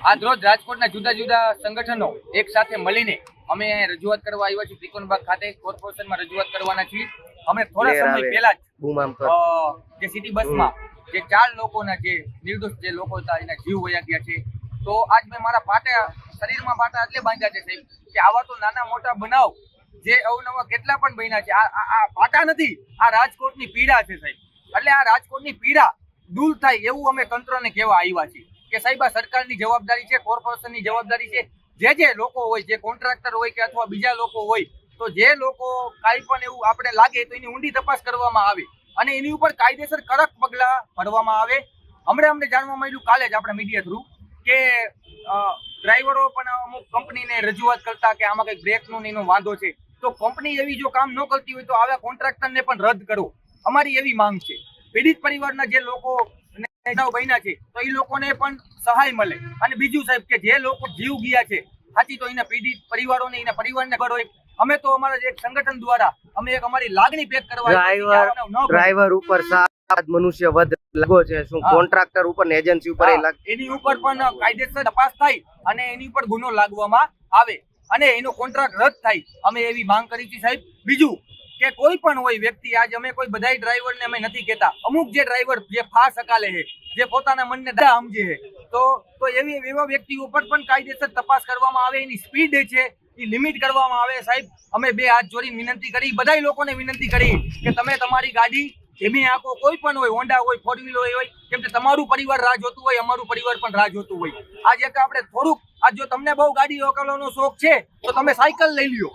આજ રોજ રાજકોટના જુદા જુદા સંગઠનો એક સાથે મળીને અમે રજૂઆત કરવા આવ્યા છીએ ત્રિકોણબાગ ખાતે કોર્પોરેશનમાં રજૂઆત કરવાના છીએ। અમે થોડા સમય પહેલા જ જે સિટી બસમાં જે 4 લોકોના જે નિર્દોષ જે લોકો હતા એના જીવ વયા ગયા છે। તો આજ મેં મારા પાટા શરીરમાં પાટા એટલે બાંધ્યા છે સાહેબ કે આવા તો નાના મોટા બનાવ જે અવનવા કેટલા પણ બન્યા છે। આ પાટા નથી, આ રાજકોટની પીડા છે સાહેબ। એટલે આ રાજકોટની પીડા દૂર થાય એવું અમે તંત્રને કહેવા આવ્યા છીએ કે સાહેબ આ સરકારની જવાબદારી છે, કોર્પોરેશનની જવાબદારી છે। જે લોકો હોય, જે કોન્ટ્રાક્ટર હોય કે અથવા બીજા લોકો હોય, તો જે લોકો કાંઈ પણ એવું આપણે લાગે તો એની ઊંડી તપાસ કરવામાં આવે અને એની ઉપર કાયદેસર કડક પગલાં ભરવામાં આવે। હમણાં અમને જાણવા મળ્યું કાલે જ આપણે મીડિયા થ્રુ કે ડ્રાઈવરો પણ અમુક કંપનીને રજૂઆત કરતા કે આમાં કંઈક બ્રેકનો એનો વાંધો છે, તો કંપની એવી જો કામ ન કરતી હોય તો આવા કોન્ટ્રાક્ટરને પણ રદ કરો, અમારી એવી માંગ છે। પીડિત પરિવારના જે લોકો બન્યા છે તો એ લોકોને પણ સહાય મળે। અને બીજું સાહેબ કે જે લોકો જીવ ગયા છે સાચી તો એના પીડિત પરિવારોને એના પરિવારને ખબર હોય। અમે તો અમારા એક સંગઠન દ્વારા અમે એક અમારી લાગણી વ્યક્ત કરવા ડ્રાઈવર ઉપર 7 મનુષ્ય વધ લાગો છે, શું કોન્ટ્રાક્ટર ઉપર ને એજન્સી ઉપર એની ઉપર પણ કાયદેસર તપાસ થાય અને એની ઉપર ગુનો લાગવામાં આવે અને એનો કોન્ટ્રાક્ટ રદ થાય, અમે એવી માંગ કરી છે સાહેબ। બીજું કે કોઈ પણ હોય વ્યક્તિ, આજ અમે કોઈ બધાય ડ્રાઈવરને અમે નથી કહેતા, અમુક જે ડ્રાઈવર જે ફાસ હકાલે છે, જે પોતાના મનને સમજે છે, તો એવા વ્યક્તિ ઉપર પણ કાયદેસર તપાસ કરવામાં આવે, એની સ્પીડ છે એ લિમિટ કરવામાં આવે સાહેબ। અમે 2 હાથ જોડીને વિનંતી કરી, બધાય લોકોને વિનંતી કરી કે તમે તમારી ગાડી ધીમી આંકો, કોઈ પણ હોય, હોન્ડા હોય, 4 વ્હીલર હોય, કેમ કે તમારું પરિવાર રાહ જોતું હોય, અમારું પરિવાર પણ રાહ જોતું હોય। આજે આપણે થોડુંક, આજ જો તમને બહુ ગાડી હકાલવાનો શોખ છે તો તમે સાયકલ લઈ લ્યો,